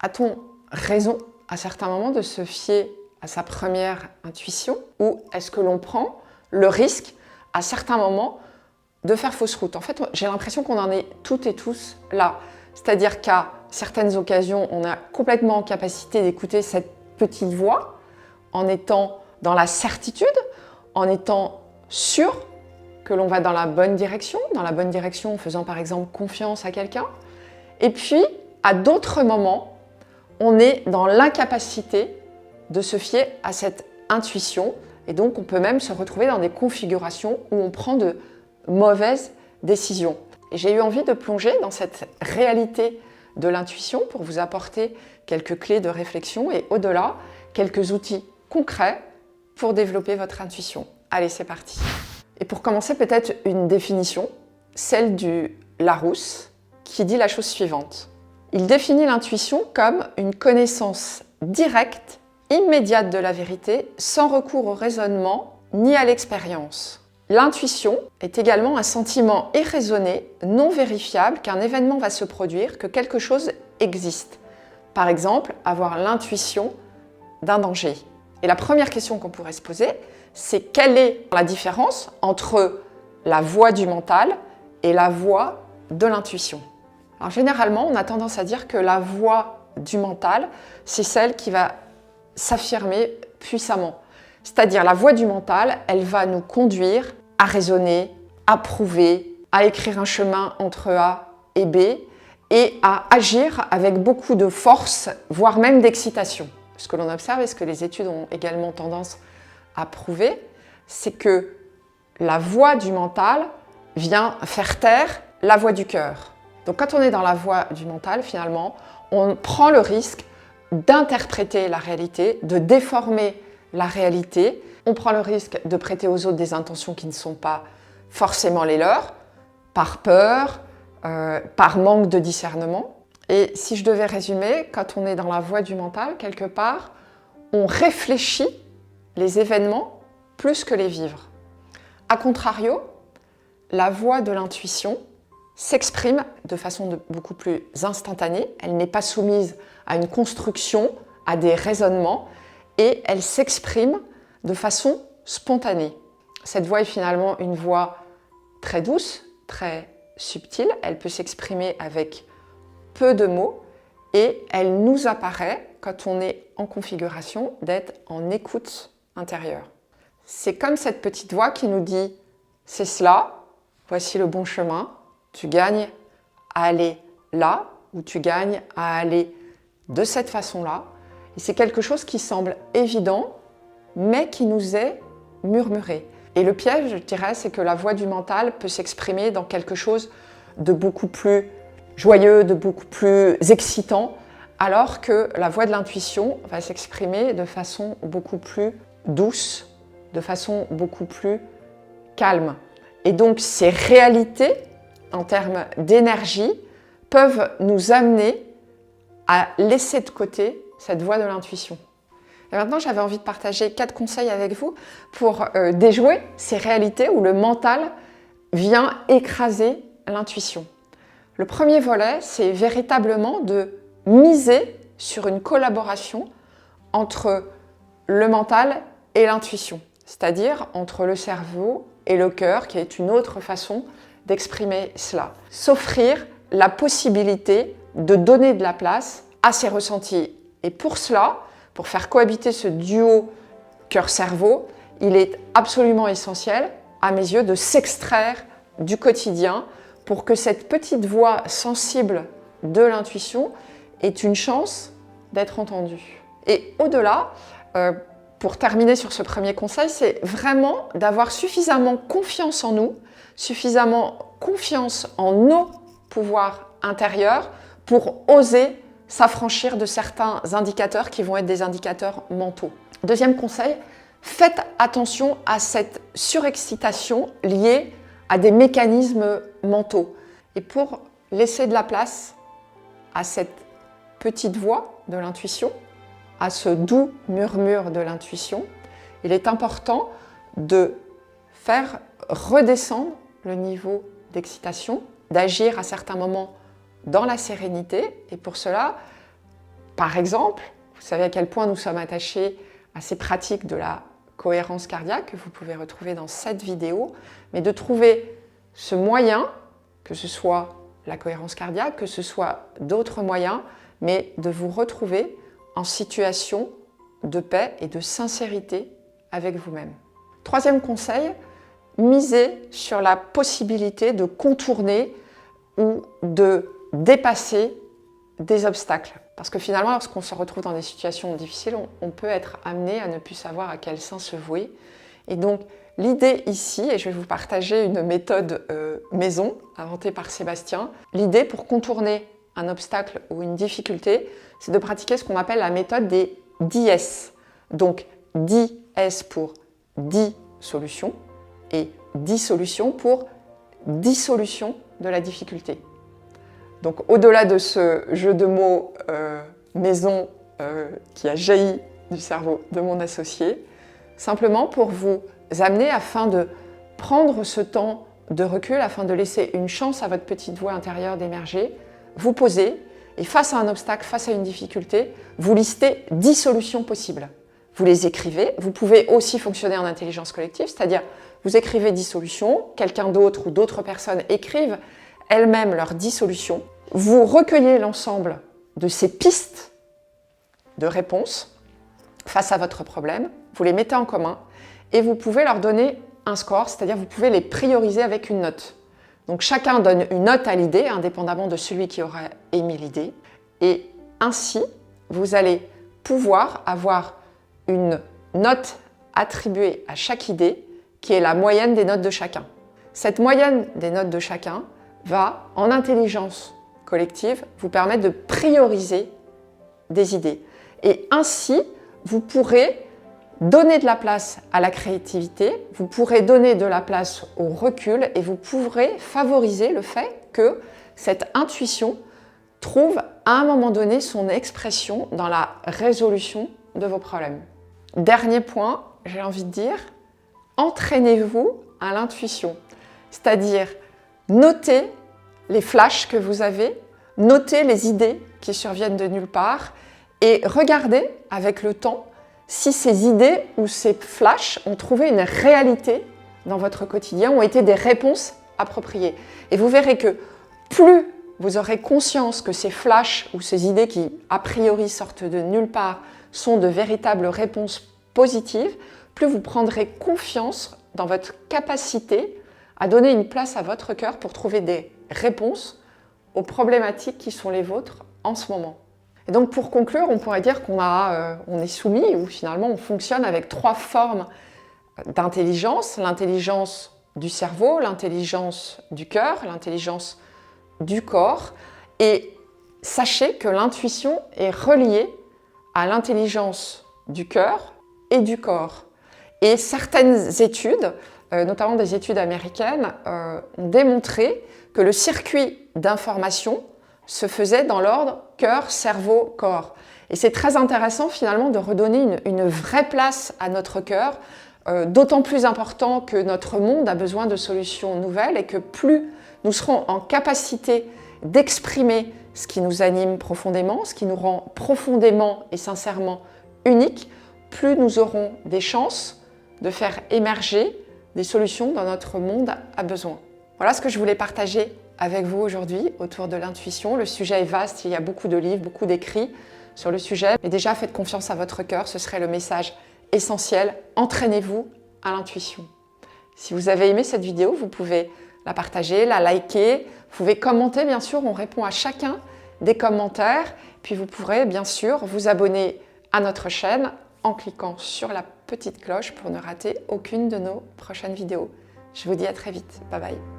A-t-on raison à certains moments de se fier à sa première intuition ou est-ce que l'on prend le risque à certains moments de faire fausse route? En fait, j'ai l'impression qu'on en est toutes et tous là. C'est-à-dire qu'à certaines occasions, on a complètement en capacité d'écouter cette petite voix en étant dans la certitude, en étant sûr que l'on va dans la bonne direction en faisant par exemple confiance à quelqu'un. Et puis, à d'autres moments, on est dans l'incapacité de se fier à cette intuition et donc on peut même se retrouver dans des configurations où on prend de mauvaises décisions. Et j'ai eu envie de plonger dans cette réalité de l'intuition pour vous apporter quelques clés de réflexion et au-delà, quelques outils concrets pour développer votre intuition. Allez, c'est parti. Et pour commencer, peut-être une définition, celle du Larousse, qui dit la chose suivante. Il définit l'intuition comme une connaissance directe, immédiate de la vérité, sans recours au raisonnement ni à l'expérience. L'intuition est également un sentiment irraisonné, non vérifiable, qu'un événement va se produire, que quelque chose existe. Par exemple, avoir l'intuition d'un danger. Et la première question qu'on pourrait se poser, c'est quelle est la différence entre la voix du mental et la voix de l'intuition? Alors généralement, on a tendance à dire que la voix du mental, c'est celle qui va s'affirmer puissamment. C'est-à-dire la voix du mental, elle va nous conduire à raisonner, à prouver, à écrire un chemin entre A et B et à agir avec beaucoup de force, voire même d'excitation. Ce que l'on observe et ce que les études ont également tendance à prouver, c'est que la voix du mental vient faire taire la voix du cœur. Donc quand on est dans la voie du mental, finalement, on prend le risque d'interpréter la réalité, de déformer la réalité. On prend le risque de prêter aux autres des intentions qui ne sont pas forcément les leurs, par peur, par manque de discernement. Et si je devais résumer, quand on est dans la voie du mental, quelque part, on réfléchit les événements plus que les vivre. A contrario, la voie de l'intuition s'exprime de façon beaucoup plus instantanée, elle n'est pas soumise à une construction, à des raisonnements, et elle s'exprime de façon spontanée. Cette voix est finalement une voix très douce, très subtile, elle peut s'exprimer avec peu de mots, et elle nous apparaît, quand on est en configuration, d'être en écoute intérieure. C'est comme cette petite voix qui nous dit « c'est cela, voici le bon chemin », tu gagnes à aller là ou tu gagnes à aller de cette façon-là. Et c'est quelque chose qui semble évident, mais qui nous est murmuré. Et le piège, je dirais, c'est que la voix du mental peut s'exprimer dans quelque chose de beaucoup plus joyeux, de beaucoup plus excitant, alors que la voix de l'intuition va s'exprimer de façon beaucoup plus douce, de façon beaucoup plus calme. Et donc ces réalités, en termes d'énergie, peuvent nous amener à laisser de côté cette voie de l'intuition. Et maintenant, j'avais envie de partager 4 conseils avec vous pour déjouer ces réalités où le mental vient écraser l'intuition. Le premier volet, c'est véritablement de miser sur une collaboration entre le mental et l'intuition, c'est-à-dire entre le cerveau et le cœur, qui est une autre façon d'exprimer cela. S'offrir la possibilité de donner de la place à ses ressentis. Et pour cela, pour faire cohabiter ce duo cœur-cerveau, il est absolument essentiel, à mes yeux, de s'extraire du quotidien pour que cette petite voix sensible de l'intuition ait une chance d'être entendue. Et au-delà, pour terminer sur ce premier conseil, c'est vraiment d'avoir suffisamment confiance en nous, suffisamment confiance en nos pouvoirs intérieurs pour oser s'affranchir de certains indicateurs qui vont être des indicateurs mentaux. Deuxième conseil, faites attention à cette surexcitation liée à des mécanismes mentaux. Et pour laisser de la place à cette petite voix de l'intuition, à ce doux murmure de l'intuition, il est important de faire redescendre le niveau d'excitation, d'agir à certains moments dans la sérénité et pour cela, Par exemple, vous savez à quel point nous sommes attachés à ces pratiques de la cohérence cardiaque que vous pouvez retrouver dans cette vidéo, mais de trouver ce moyen, que ce soit la cohérence cardiaque, que ce soit d'autres moyens, mais de vous retrouver en situation de paix et de sincérité avec vous-même. Troisième conseil, misez sur la possibilité de contourner ou de dépasser des obstacles. Parce que finalement, lorsqu'on se retrouve dans des situations difficiles, on peut être amené à ne plus savoir à quel sein se vouer. Et donc, l'idée ici, et je vais vous partager une méthode maison inventée par Sébastien, l'idée pour contourner un obstacle ou une difficulté, c'est de pratiquer ce qu'on appelle la méthode des 10 S. Donc 10 S pour 10 solutions et 10 solutions pour 10 solutions de la difficulté. Donc au-delà de ce jeu de mots maison qui a jailli du cerveau de mon associé, simplement pour vous amener afin de prendre ce temps de recul, afin de laisser une chance à votre petite voix intérieure d'émerger, vous posez et face à un obstacle, face à une difficulté, vous listez 10 solutions possibles. Vous les écrivez, vous pouvez aussi fonctionner en intelligence collective, c'est-à-dire vous écrivez 10 solutions, quelqu'un d'autre ou d'autres personnes écrivent elles-mêmes leurs 10 solutions, vous recueillez l'ensemble de ces pistes de réponse face à votre problème, vous les mettez en commun et vous pouvez leur donner un score, c'est-à-dire vous pouvez les prioriser avec une note. Donc chacun donne une note à l'idée, indépendamment de celui qui aura émis l'idée. Et ainsi, vous allez pouvoir avoir une note attribuée à chaque idée qui est la moyenne des notes de chacun. Cette moyenne des notes de chacun va, en intelligence collective, vous permettre de prioriser des idées. Et ainsi, vous pourrez donner de la place à la créativité, vous pourrez donner de la place au recul et vous pourrez favoriser le fait que cette intuition trouve à un moment donné son expression dans la résolution de vos problèmes. Dernier point, j'ai envie de dire, entraînez-vous à l'intuition, c'est-à-dire notez les flashs que vous avez, notez les idées qui surviennent de nulle part et regardez avec le temps si ces idées ou ces flashs ont trouvé une réalité dans votre quotidien, ont été des réponses appropriées. Et vous verrez que plus vous aurez conscience que ces flashs ou ces idées qui, a priori, sortent de nulle part, sont de véritables réponses positives, plus vous prendrez confiance dans votre capacité à donner une place à votre cœur pour trouver des réponses aux problématiques qui sont les vôtres en ce moment. Et donc pour conclure, on pourrait dire qu'on est soumis ou finalement on fonctionne avec 3 formes d'intelligence. L'intelligence du cerveau, l'intelligence du cœur, l'intelligence du corps. Et sachez que l'intuition est reliée à l'intelligence du cœur et du corps. Et certaines études, notamment des études américaines, ont démontré que le circuit d'information se faisait dans l'ordre cœur, cerveau, corps. Et c'est très intéressant finalement de redonner une vraie place à notre cœur, d'autant plus important que notre monde a besoin de solutions nouvelles et que plus nous serons en capacité d'exprimer ce qui nous anime profondément, ce qui nous rend profondément et sincèrement uniques, plus nous aurons des chances de faire émerger des solutions dont notre monde a besoin. Voilà ce que je voulais partager avec vous aujourd'hui autour de l'intuition. Le sujet est vaste, il y a beaucoup de livres, beaucoup d'écrits sur le sujet. Mais déjà, faites confiance à votre cœur, ce serait le message essentiel. Entraînez-vous à l'intuition. Si vous avez aimé cette vidéo, vous pouvez la partager, la liker, vous pouvez commenter, bien sûr, on répond à chacun des commentaires. Puis vous pourrez, bien sûr, vous abonner à notre chaîne en cliquant sur la petite cloche pour ne rater aucune de nos prochaines vidéos. Je vous dis à très vite. Bye bye.